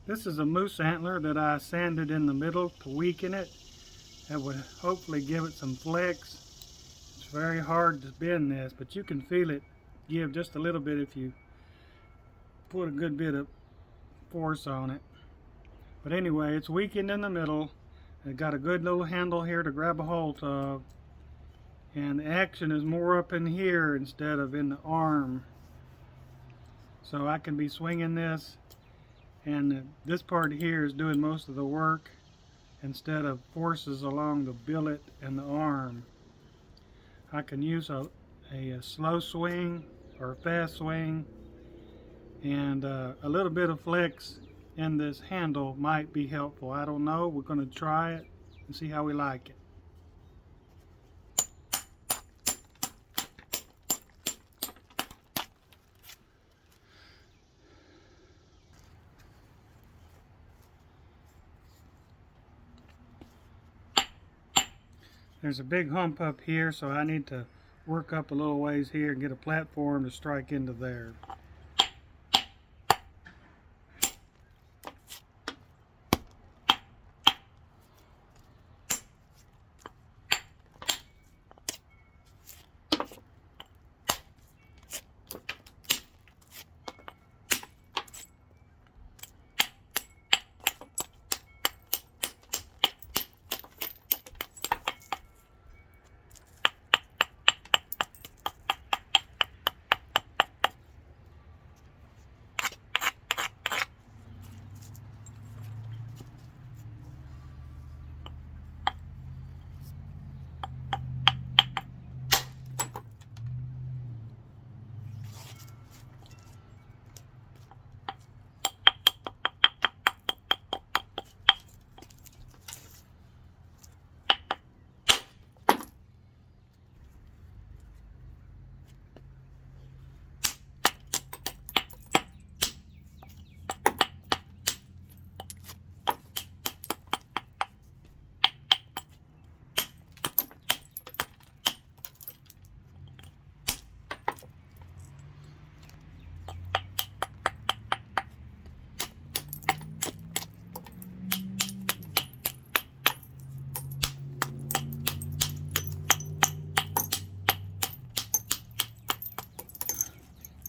This is a moose antler that I sanded in the middle to weaken it. That would hopefully give it some flex. It's very hard to bend this, but you can feel it give just a little bit if you put a good bit of force on it. But anyway, it's weakened in the middle. It got a good little handle here to grab a hold of. And the action is more up in here instead of in the arm. So I can be swinging this, and this part here is doing most of the work instead of forces along the billet and the arm. I can use a slow swing or a fast swing, and a little bit of flex in this handle might be helpful. I don't know. We're going to try it and see how we like it. There's a big hump up here, so I need to work up a little ways here and get a platform to strike into there.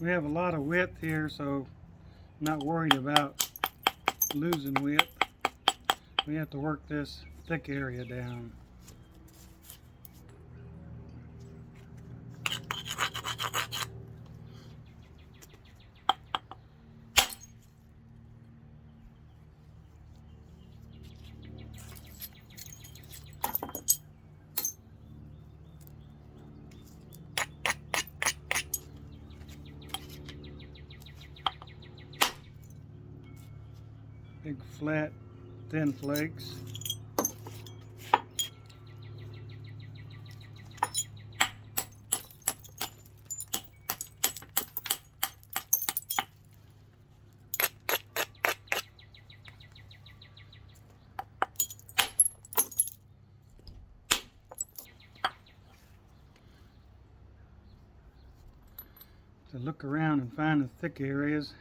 We have a lot of width here, so I'm not worried about losing width. We have to work this thick area down. Big flat thin flakes. To look around and find the thick areas.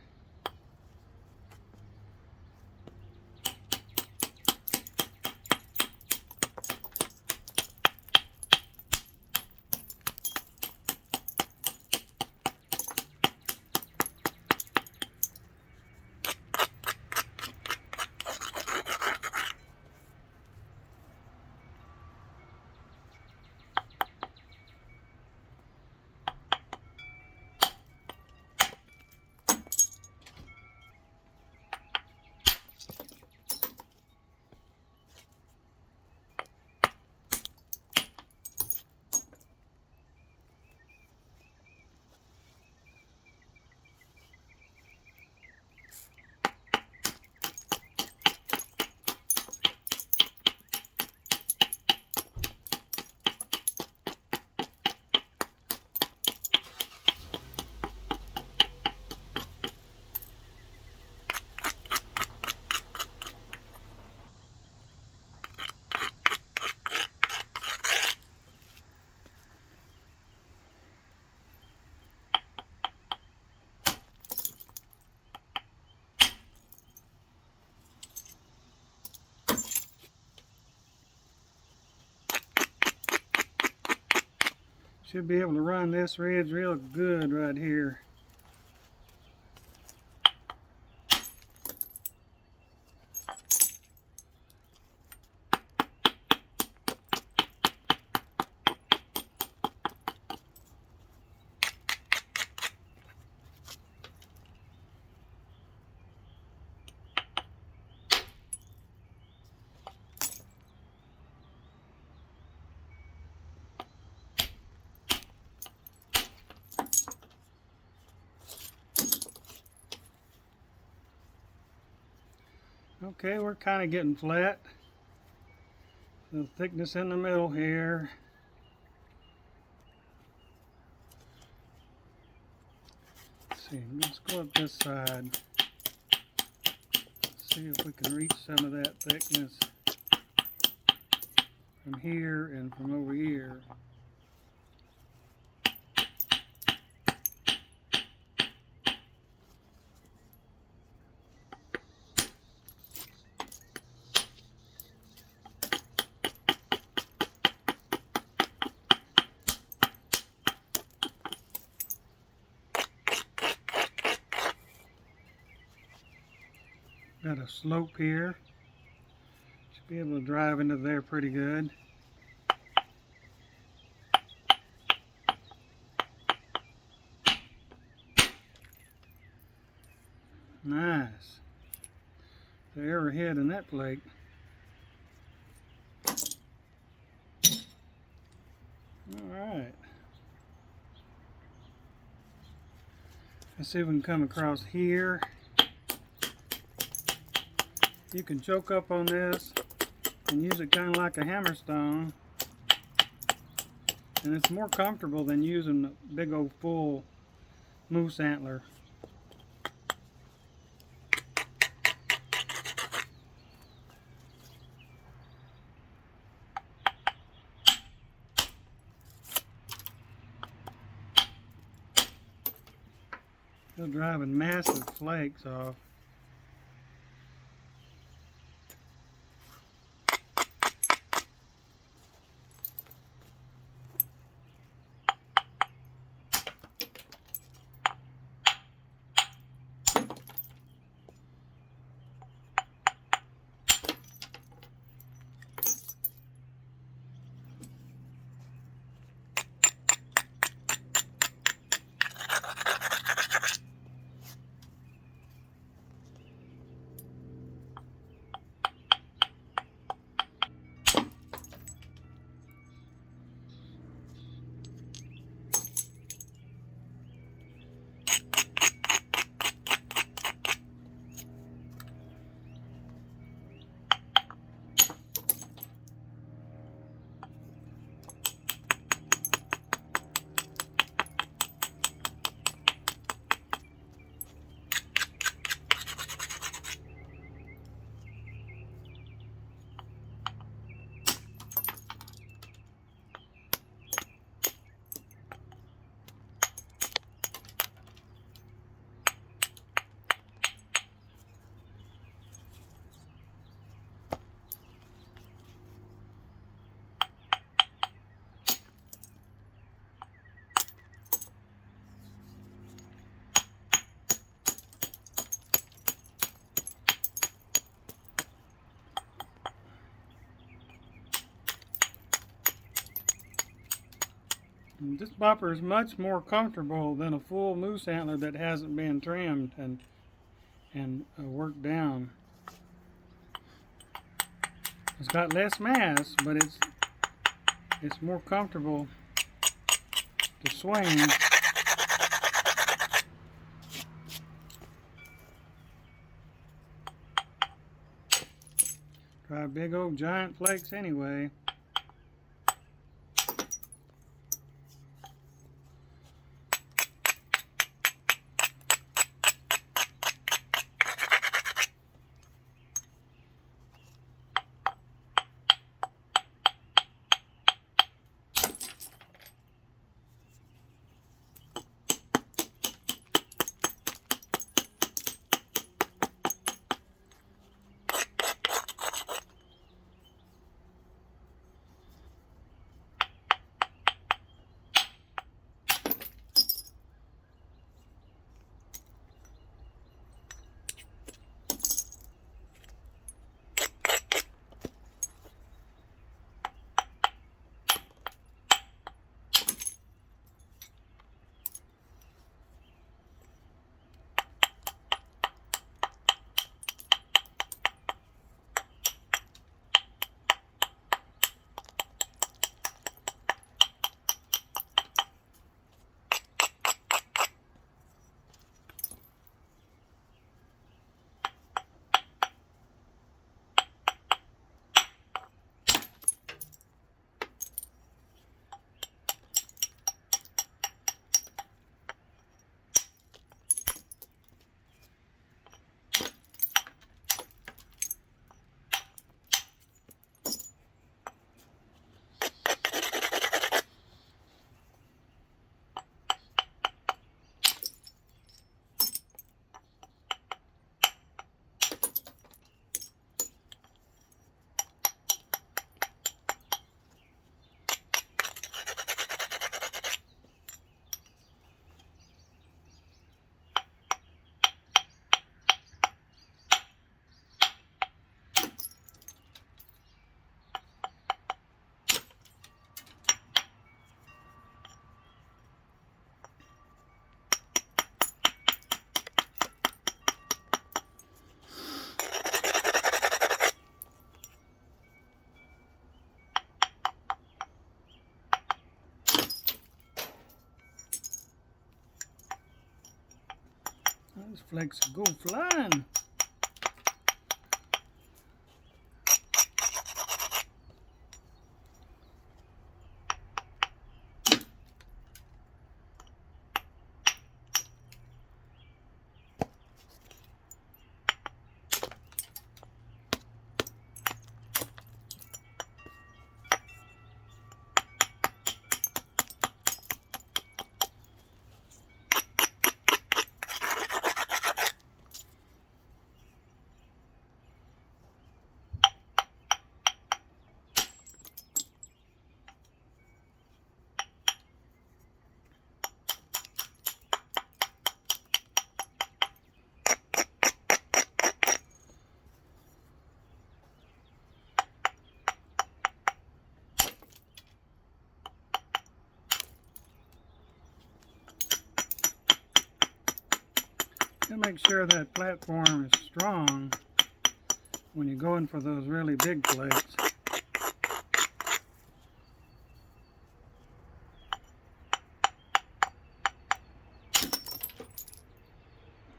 Should be able to run this ridge real good right here. Okay, we're kind of getting flat. The thickness in the middle here. Let's see, let's go up this side. See if we can reach some of that thickness from here and from over here. Got a slope here. Should be able to drive into there pretty good. Nice. The arrowhead in that flake. Alright. Let's see if we can come across here. You can choke up on this and use it kind of like a hammerstone, and it's more comfortable than using a big old full moose antler. Still driving massive flakes off. This bopper is much more comfortable than a full moose antler that hasn't been trimmed and worked down. It's got less mass, but it's more comfortable to swing. Drive big old giant flakes anyway. flakes go flying. And make sure that platform is strong when you're going for those really big flakes.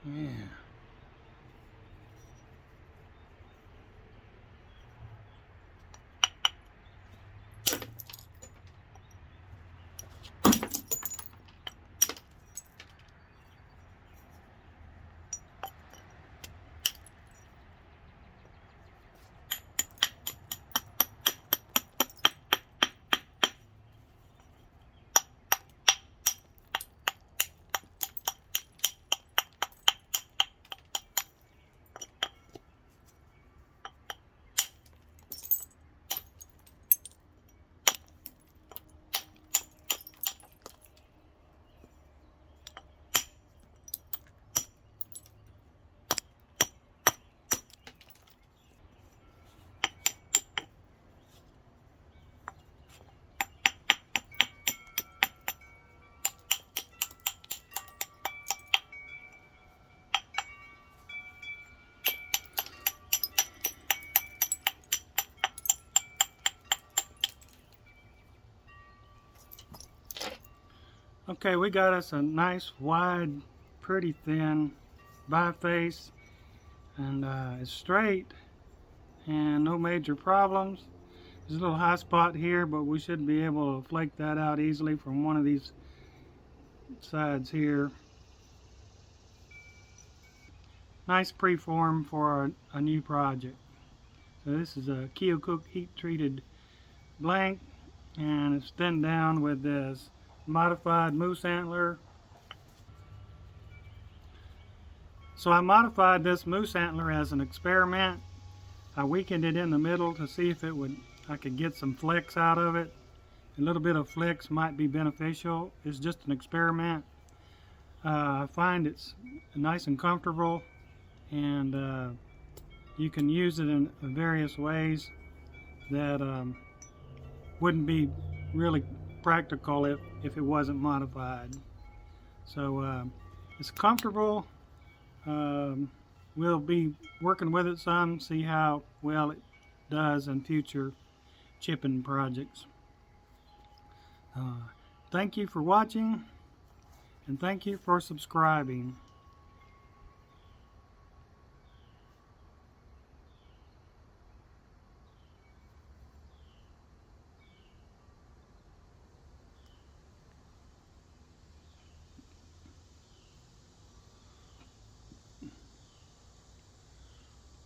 Yeah. Okay, we got us a nice wide, pretty thin biface, and it's straight and no major problems. There's a little high spot here, but we should be able to flake that out easily from one of these sides here. Nice preform for a new project. So this is a Keokuk heat treated blank, and it's thinned down with this modified moose antler. So I modified this moose antler as an experiment. I weakened it in the middle to see if I could get some flex out of it. A little bit of flex might be beneficial. It's just an experiment. I find it's nice and comfortable, and you can use it in various ways that wouldn't be really practical if it wasn't modified. So it's comfortable. We'll be working with it some, see how well it does in future chipping projects. Thank you for watching, and thank you for subscribing.